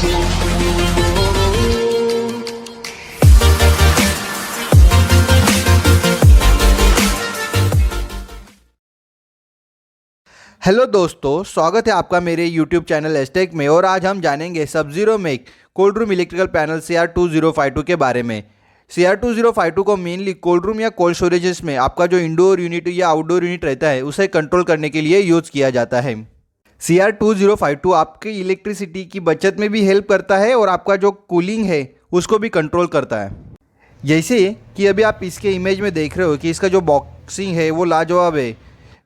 Hello दोस्तों, स्वागत है आपका मेरे YouTube चैनल एस्टेक में। और आज हम जानेंगे subzero make cold room electrical panel CR2052 के बारे में। CR2052 को मेनली कोल्ड रूम या कोल्ड स्टोरेजेस में आपका जो इंडोर यूनिट या आउटडोर यूनिट रहता है उसे कंट्रोल करने के लिए यूज़ किया जाता है। CR2052 आपकी इलेक्ट्रिसिटी की बचत में भी हेल्प करता है और आपका जो कूलिंग है उसको भी कंट्रोल करता है। जैसे कि अभी आप इसके इमेज में देख रहे हो कि इसका जो बॉक्सिंग है वो लाजवाब है।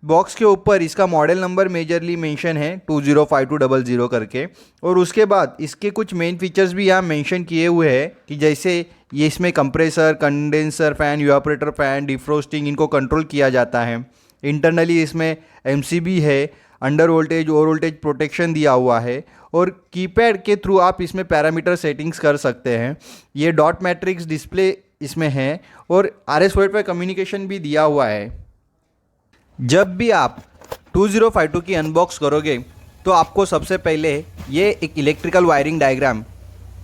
बॉक्स के ऊपर इसका मॉडल नंबर मेजरली मेंशन है 205200 करके, और उसके बाद इसके कुछ मेन फीचर्स भी यहाँ मेंशन किए हुए हैं कि जैसे ये इसमें compressor, condenser fan, evaporator fan, defrosting इनको कंट्रोल किया जाता है। इंटरनली इसमें MCB है, under voltage over voltage protection दिया हुआ है, और कीपैड के थ्रू आप इसमें पैरामीटर सेटिंग्स कर सकते हैं। ये डॉट मैट्रिक्स डिस्प्ले इसमें है और RS485 कम्युनिकेशन भी दिया हुआ है। जब भी आप 2052 की अनबॉक्स करोगे तो आपको सबसे पहले ये एक इलेक्ट्रिकल वायरिंग डायग्राम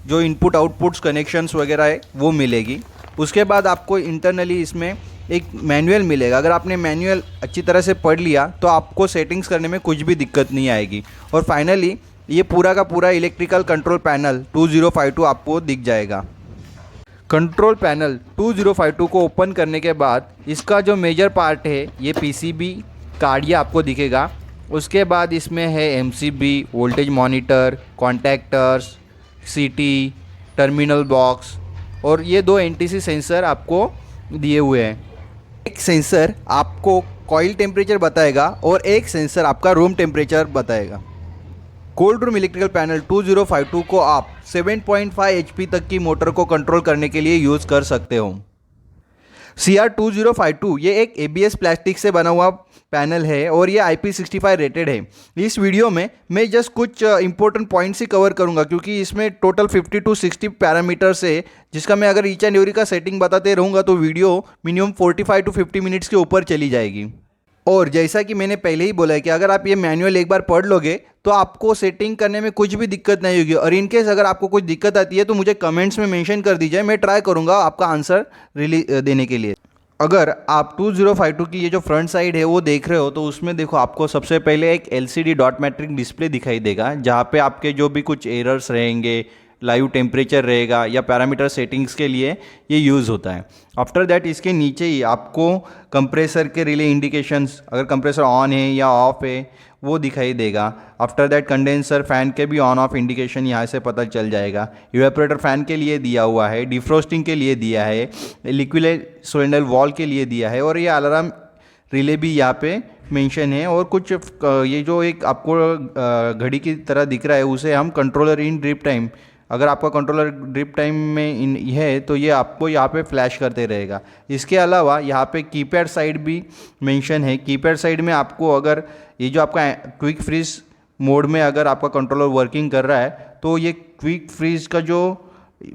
जो इनपुट आउटपुट्स कनेक्शंस वगैरह है वो मिलेगी। उसके बाद आपको इंटरनली इसमें एक मैनुअल मिलेगा। अगर आपने मैनुअल अच्छी तरह से पढ़ लिया तो आपको सेटिंग्स करने में कुछ भी दिक्कत नहीं आएगी। और फाइनली ये पूरा का पूरा इलेक्ट्रिकल कंट्रोल पैनल 2052 आपको दिख जाएगा। कंट्रोल पैनल 2052 को ओपन करने के बाद इसका जो मेजर पार्ट है ये PCB कार्ड आपको दिखेगा। उसके बाद इसमें है MCB, voltage monitor, contactors, CT, terminal box, और ये दो NTC सेंसर आपको दिए हुए हैं। एक सेंसर आपको कॉइल टेम्परेचर बताएगा और एक सेंसर आपका रूम टेम्परेचर बताएगा। कोल्ड रूम इलेक्ट्रिकल पैनल 2052 को आप 7.5 HP तक की मोटर को कंट्रोल करने के लिए यूज़ कर सकते हो। CR2052 ये एक ABS प्लास्टिक से बना हुआ पैनल है और ये IP65 रेटेड है। इस वीडियो में मैं जस्ट कुछ इंपॉर्टेंट पॉइंट्स ही कवर करूंगा क्योंकि इसमें टोटल 50 to 60 पैरामीटर्स है, जिसका मैं अगर ईच एंड एवरी का सेटिंग बताते रहूँगा तो वीडियो मिनिमम 45 to 50 मिनट्स के ऊपर चली जाएगी। और जैसा कि मैंने पहले ही बोला है कि अगर आप ये मैनुअल एक बार पढ़ लोगे तो आपको सेटिंग करने में कुछ भी दिक्कत नहीं होगी। और इनकेस अगर आपको कुछ दिक्कत आती है तो मुझे कमेंट्स में मेंशन कर दीजिए, मैं ट्राई करूँगा आपका आंसर देने के लिए। अगर आप 2052 की ये जो फ्रंट साइड है वो देख रहे हो तो उसमें देखो आपको सबसे पहले एक LCD डॉट मैट्रिक डिस्प्ले दिखाई देगा जहाँ पे आपके जो भी कुछ एरर्स रहेंगे, लाइव टेम्परेचर रहेगा या पैरामीटर सेटिंग्स के लिए ये यूज़ होता है। आफ्टर दैट इसके नीचे ही आपको कंप्रेसर के रिले इंडिकेशंस, अगर कंप्रेसर ऑन है या ऑफ है वो दिखाई देगा। आफ्टर दैट कंडेंसर फैन के भी ऑन ऑफ इंडिकेशन यहाँ से पता चल जाएगा। इवेपोरेटर फैन के लिए दिया हुआ है, डिफ्रोस्टिंग के लिए दिया है, लिक्विड सिलेंडर वॉल के लिए दिया है, और ये अलार्म रिले भी यहाँ पे मेंशन है। और कुछ ये जो एक आपको घड़ी की तरह दिख रहा है उसे हम कंट्रोलर इन ड्रिप टाइम, अगर आपका कंट्रोलर ड्रिप टाइम में इन है तो ये आपको यहाँ पे फ्लैश करते रहेगा। इसके अलावा यहाँ पे कीपैड साइड भी मेंशन है। कीपैड साइड में आपको अगर ये जो आपका क्विक फ्रीज मोड में अगर आपका कंट्रोलर वर्किंग कर रहा है तो ये क्विक फ्रीज का जो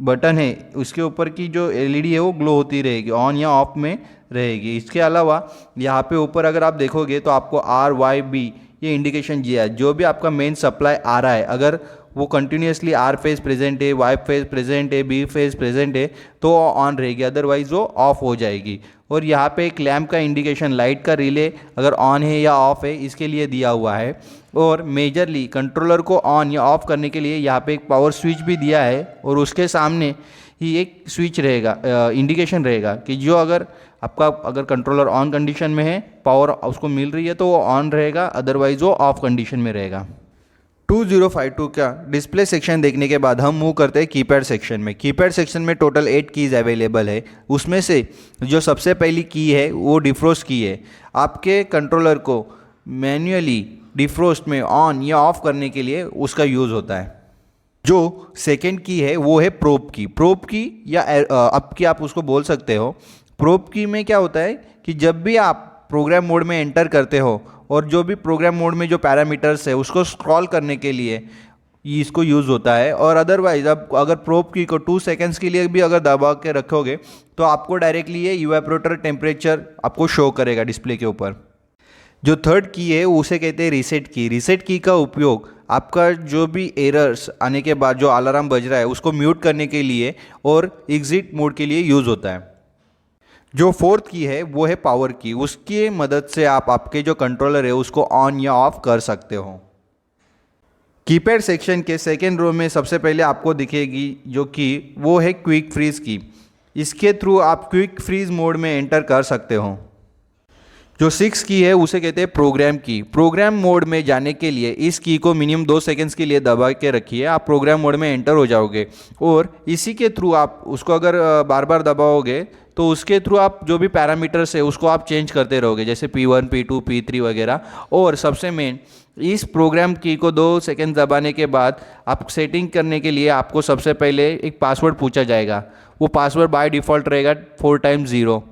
बटन है उसके ऊपर की जो LED है वो ग्लो होती रहेगी, ऑन या ऑफ में रहेगी। इसके अलावा यहाँ पे ऊपर अगर आप देखोगे तो आपको RYB ये इंडिकेशन दिया है। जो भी आपका मेन सप्लाई आ रहा है अगर वो कंटिन्यूसली R फेज प्रेजेंट है, Y फेज प्रेजेंट है, B फेज प्रेजेंट है तो ऑन रहेगी, अदरवाइज वो ऑफ हो जाएगी। और यहाँ पे एक लैम्प का इंडिकेशन, लाइट का रिले अगर ऑन है या ऑफ है इसके लिए दिया हुआ है। और मेजरली कंट्रोलर को ऑन या ऑफ करने के लिए यहाँ पे एक पावर स्विच भी दिया है और उसके सामने ही एक स्विच रहेगा, इंडिकेशन रहेगा कि जो अगर कंट्रोलर ऑन कंडीशन में है, पावर उसको मिल रही है तो वो ऑन रहेगा, अदरवाइज वो ऑफ कंडीशन में रहेगा। 2052 का डिस्प्ले सेक्शन देखने के बाद हम मूव करते हैं कीपैड सेक्शन में। कीपैड सेक्शन में टोटल 8 कीज़ अवेलेबल है। उसमें से जो सबसे पहली की है वो डिफ्रोस्ट की है। आपके कंट्रोलर को मैन्युअली डिफ्रोस्ट में ऑन या ऑफ करने के लिए उसका यूज़ होता है। जो सेकेंड की है वो है प्रोब की। प्रोब की या अप की आप उसको बोल सकते हो। प्रोब की में क्या होता है कि जब भी आप प्रोग्राम मोड में एंटर करते हो और जो भी प्रोग्राम मोड में जो पैरामीटर्स है उसको स्क्रॉल करने के लिए इसको यूज़ होता है। और अदरवाइज अब अगर प्रोब की को 2 सेकेंड्स के लिए भी अगर दबा के रखोगे तो आपको डायरेक्टली ये इवेपोरेटर टेम्परेचर आपको शो करेगा डिस्प्ले के ऊपर। जो थर्ड की है उसे कहते हैं रीसेट की। रीसेट की का उपयोग आपका जो भी एरर्स आने के बाद जो अलार्म बज रहा है उसको म्यूट करने के लिए और एग्जिट मोड के लिए यूज़ होता है। जो फोर्थ की है वो है पावर की। उसकी मदद से आप आपके जो कंट्रोलर है उसको ऑन या ऑफ कर सकते हो। कीपैड सेक्शन के सेकेंड रो में सबसे पहले आपको दिखेगी जो कि वो है क्विक फ्रीज की। इसके थ्रू आप क्विक फ्रीज मोड में एंटर कर सकते हो। जो 6 की है उसे कहते हैं प्रोग्राम की। प्रोग्राम मोड में जाने के लिए इस की को मिनिमम 2 सेकंड्स के लिए दबा के रखिए, आप प्रोग्राम मोड में एंटर हो जाओगे और इसी के थ्रू आप उसको अगर बार बार दबाओगे तो उसके थ्रू आप जो भी पैरामीटर्स है उसको आप चेंज करते रहोगे, जैसे P1 P2 P3 वगैरह। और सबसे मेन, इस प्रोग्राम की को 2 सेकंड दबाने के बाद आप सेटिंग करने के लिए आपको सबसे पहले एक पासवर्ड पूछा जाएगा। वो पासवर्ड बाय डिफ़ॉल्ट रहेगा 4 टाइम्स 0।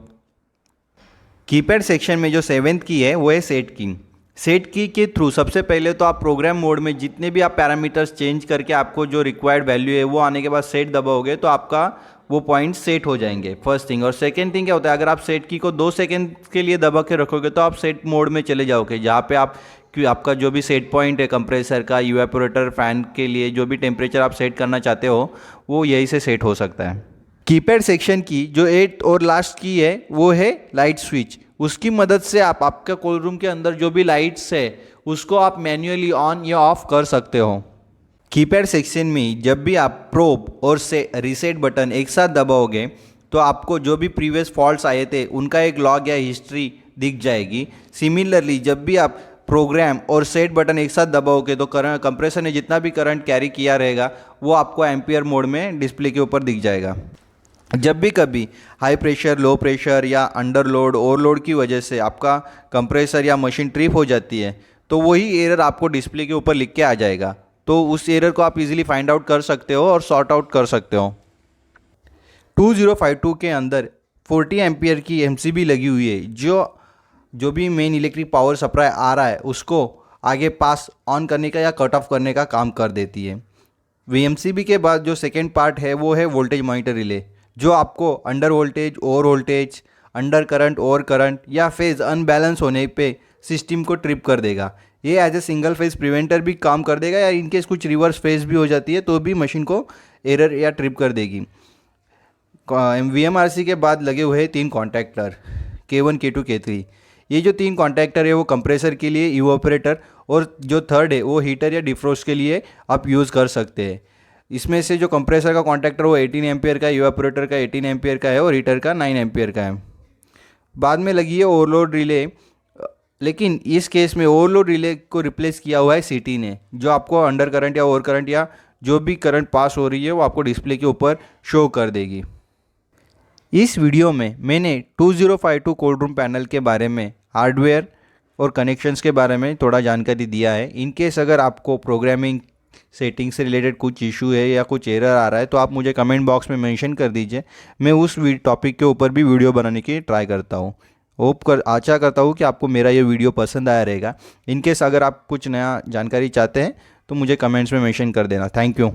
कीपैड सेक्शन में जो 7th की है वो है सेट की। सेट की के थ्रू सबसे पहले तो आप प्रोग्राम मोड में जितने भी आप पैरामीटर्स चेंज करके आपको जो रिक्वायर्ड वैल्यू है वो आने के बाद सेट दबाओगे तो आपका वो पॉइंट सेट हो जाएंगे, फर्स्ट थिंग। और सेकंड थिंग क्या होता है, अगर आप सेट की को 2 सेकंड के लिए दबा के रखोगे तो आप सेट मोड में चले जाओगे, जहाँ पे आपका जो भी सेट पॉइंट है कंप्रेसर का, इवेपोरेटर, फैन के लिए जो भी टेम्परेचर आप सेट करना चाहते हो वो यही से सेट हो सकता है। कीपैड सेक्शन की जो 8th और लास्ट की है वो है लाइट स्विच। उसकी मदद से आप आपका कोल्ड रूम के अंदर जो भी लाइट्स है उसको आप मैन्युअली ऑन या ऑफ कर सकते हो। कीपैड सेक्शन में जब भी आप प्रोब और से रीसेट बटन एक साथ दबाओगे तो आपको जो भी प्रीवियस फॉल्ट्स आए थे उनका एक लॉग या हिस्ट्री दिख जाएगी। सिमिलरली जब भी आप प्रोग्राम और सेट बटन एक साथ दबाओगे तो करंट कंप्रेसर ने जितना भी करंट कैरी किया रहेगा वो आपको एम्पियर मोड में डिस्प्ले के ऊपर दिख जाएगा। जब भी कभी हाई प्रेशर, लो प्रेशर या अंडरलोड, ओवरलोड की वजह से आपका कंप्रेसर या मशीन ट्रिप हो जाती है तो वही एरर आपको डिस्प्ले के ऊपर लिख के आ जाएगा। तो उस एरर को आप इजीली फाइंड आउट कर सकते हो और सॉर्ट आउट कर सकते हो। 2052 के अंदर 40 एम्पियर की एमसीबी लगी हुई है जो भी मेन इलेक्ट्रिक पावर सप्लाई आ रहा है उसको आगे पास ऑन करने का या कट ऑफ करने का काम कर देती है। वीएमसीबी के बाद जो सेकेंड पार्ट है वो है वोल्टेज मॉनिटर रिले, जो आपको under voltage, over voltage, under current, over current या फेज अनबैलेंस होने पे सिस्टम को ट्रिप कर देगा। ये as a single phase preventer भी काम कर देगा या इनकेस कुछ रिवर्स फेज भी हो जाती है तो भी मशीन को एरर या ट्रिप कर देगी। वीएमआरसी के बाद लगे हुए हैं 3 कॉन्टैक्टर K1, K2, K3। ये जो 3 कॉन्टैक्टर है वो कंप्रेसर के लिए, इवेपोरेटर और जो थर्ड है वो हीटर या डिफ्रोस्ट के लिए आप यूज़ कर सकते हैं। इसमें से जो कंप्रेसर का कॉन्टैक्टर वो 18 एम्पियर का, इवेपोरेटर का 18 एम्पियर का है और हीटर का 9 एम्पियर का है। बाद में लगी है ओवरलोड रिले, लेकिन इस केस में ओवरलोड रिले को रिप्लेस किया हुआ है सीटी ने, जो आपको अंडर करंट या ओवर करंट या जो भी करंट पास हो रही है वो आपको डिस्प्ले के ऊपर शो कर देगी। इस वीडियो में मैंने 2052 कोल्ड रूम पैनल के बारे में, हार्डवेयर और कनेक्शंस के बारे में थोड़ा जानकारी दिया है। इनकेस अगर आपको प्रोग्रामिंग सेटिंग से रिलेटेड कुछ इशू है या कुछ एरर आ रहा है तो आप मुझे कमेंट बॉक्स में मेंशन कर दीजिए, मैं उस टॉपिक के ऊपर भी वीडियो बनाने की ट्राई करता हूँ। आशा करता हूँ कि आपको मेरा ये वीडियो पसंद आया रहेगा। इनकेस अगर आप कुछ नया जानकारी चाहते हैं तो मुझे कमेंट्स में मेंशन कर देना। Thank you.